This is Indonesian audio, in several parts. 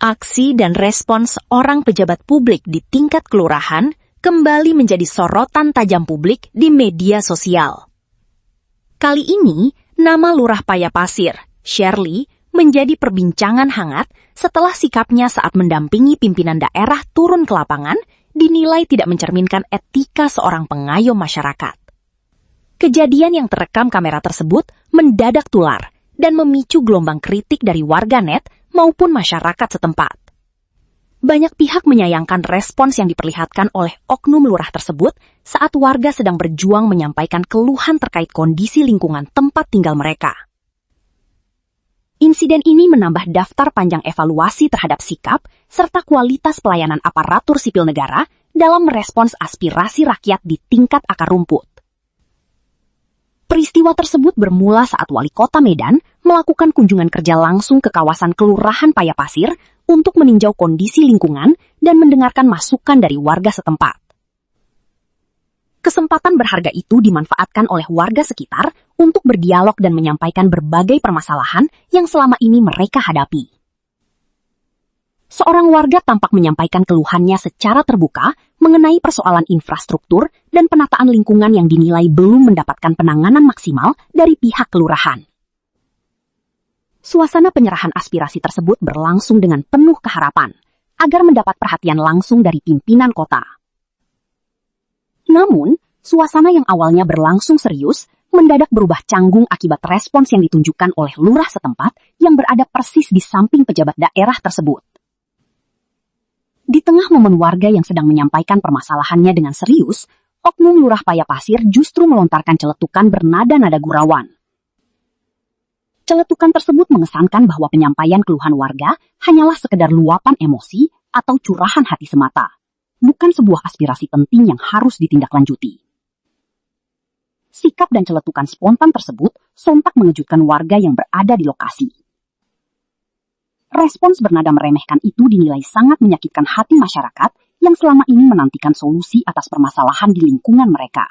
Aksi dan respons seorang pejabat publik di tingkat kelurahan kembali menjadi sorotan tajam publik di media sosial. Kali ini, nama Lurah Payapasir, Shirley, menjadi perbincangan hangat setelah sikapnya saat mendampingi pimpinan daerah turun ke lapangan dinilai tidak mencerminkan etika seorang pengayom masyarakat. Kejadian yang terekam kamera tersebut mendadak tular dan memicu gelombang kritik dari warganet maupun masyarakat setempat. Banyak pihak menyayangkan respons yang diperlihatkan oleh oknum lurah tersebut saat warga sedang berjuang menyampaikan keluhan terkait kondisi lingkungan tempat tinggal mereka. Insiden ini menambah daftar panjang evaluasi terhadap sikap serta kualitas pelayanan aparatur sipil negara dalam merespons aspirasi rakyat di tingkat akar rumput. Peristiwa tersebut bermula saat Wali Kota Medan melakukan kunjungan kerja langsung ke kawasan Kelurahan Payapasir untuk meninjau kondisi lingkungan dan mendengarkan masukan dari warga setempat. Kesempatan berharga itu dimanfaatkan oleh warga sekitar untuk berdialog dan menyampaikan berbagai permasalahan yang selama ini mereka hadapi. Seorang warga tampak menyampaikan keluhannya secara terbuka mengenai persoalan infrastruktur dan penataan lingkungan yang dinilai belum mendapatkan penanganan maksimal dari pihak kelurahan. Suasana penyerahan aspirasi tersebut berlangsung dengan penuh keharapan agar mendapat perhatian langsung dari pimpinan kota. Namun, suasana yang awalnya berlangsung serius mendadak berubah canggung akibat respons yang ditunjukkan oleh lurah setempat yang berada persis di samping pejabat daerah tersebut. Di tengah momen warga yang sedang menyampaikan permasalahannya dengan serius, oknum Lurah Payapasir justru melontarkan celetukan bernada-nada gurauan. Celetukan tersebut mengesankan bahwa penyampaian keluhan warga hanyalah sekedar luapan emosi atau curahan hati semata, bukan sebuah aspirasi penting yang harus ditindaklanjuti. Sikap dan celetukan spontan tersebut sontak mengejutkan warga yang berada di lokasi. Respons bernada meremehkan itu dinilai sangat menyakitkan hati masyarakat yang selama ini menantikan solusi atas permasalahan di lingkungan mereka.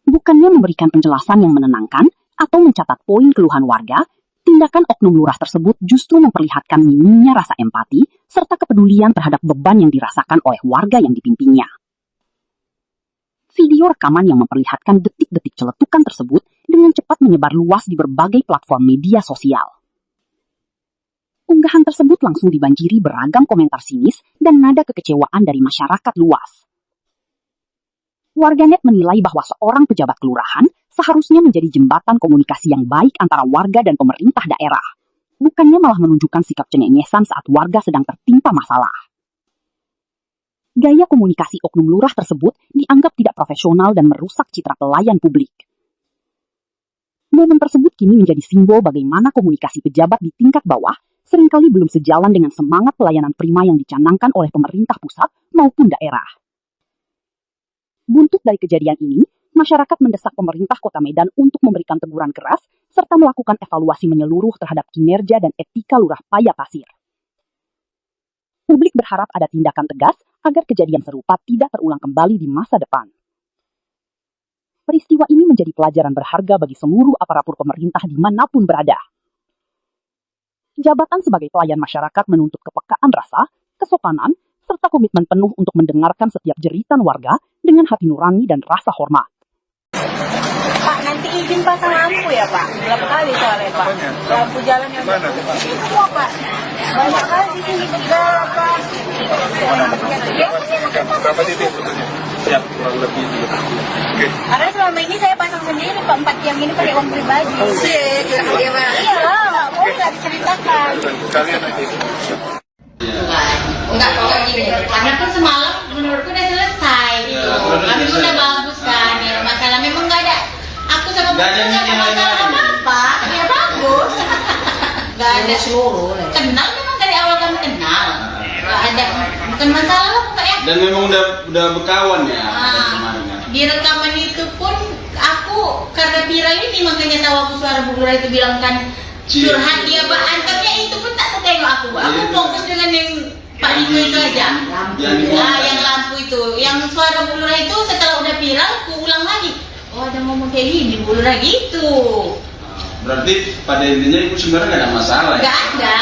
Bukannya memberikan penjelasan yang menenangkan atau mencatat poin keluhan warga, tindakan oknum lurah tersebut justru memperlihatkan minimnya rasa empati serta kepedulian terhadap beban yang dirasakan oleh warga yang dipimpinnya. Video rekaman yang memperlihatkan detik-detik celetukan tersebut dengan cepat menyebar luas di berbagai platform media sosial. Unggahan tersebut langsung dibanjiri beragam komentar sinis dan nada kekecewaan dari masyarakat luas. Warganet menilai bahwa seorang pejabat kelurahan seharusnya menjadi jembatan komunikasi yang baik antara warga dan pemerintah daerah, bukannya malah menunjukkan sikap cengengesan saat warga sedang tertimpa masalah. Gaya komunikasi oknum lurah tersebut dianggap tidak profesional dan merusak citra pelayan publik. Momen tersebut kini menjadi simbol bagaimana komunikasi pejabat di tingkat bawah seringkali belum sejalan dengan semangat pelayanan prima yang dicanangkan oleh pemerintah pusat maupun daerah. Buntut dari kejadian ini, masyarakat mendesak pemerintah Kota Medan untuk memberikan teguran keras serta melakukan evaluasi menyeluruh terhadap kinerja dan etika Lurah Payapasir. Publik berharap ada tindakan tegas agar kejadian serupa tidak terulang kembali di masa depan. Peristiwa ini menjadi pelajaran berharga bagi seluruh aparatur pemerintah dimanapun berada. Jabatan sebagai pelayan masyarakat menuntut kepekaan rasa, kesopanan, serta komitmen penuh untuk mendengarkan setiap jeritan warga dengan hati nurani dan rasa hormat. Pak, nanti izin pasang lampu ya Pak? Berapa kali soalnya Pak? Lampu jalan yang itu semua Pak. Banyak kali di sini berapa? Berapa titik sebetulnya? Ya, kurang lebih. Oke. Karena selama ini saya pasang sendiri Pak, 4 tiang ini pakai uang pribadi. Iya, mau nggak diceritakan? Kalian aja. Enggak gini, karena kan semalam menurutku udah selesai gitu. Kami pun udah bagus kan, ya masalah memang nggak ada. Aku sama Bunda nggak ada masalah apa-apa, ya bagus. Nggak ada seluruh. Kenal memang dari awal kami kenal, nggak ada, bukan masalah apa ya. Dan memang udah berkawan ya. Di rekaman itu pun aku karena viral ini makanya tahu aku suara Bu Lurah itu bilang kan curhat dia Pak, tapi itu pun tak tertengok aku. Aku fokus dengan yang Pak Dino itu aja. Yang lampu itu, yang suara Bu Lurah itu setelah udah viral, aku ulang lagi. Oh ada ngomong kayak gini Bu Lurah gitu. Berarti pada intinya ibu sebenarnya nggak ada masalah ya? Nggak ada.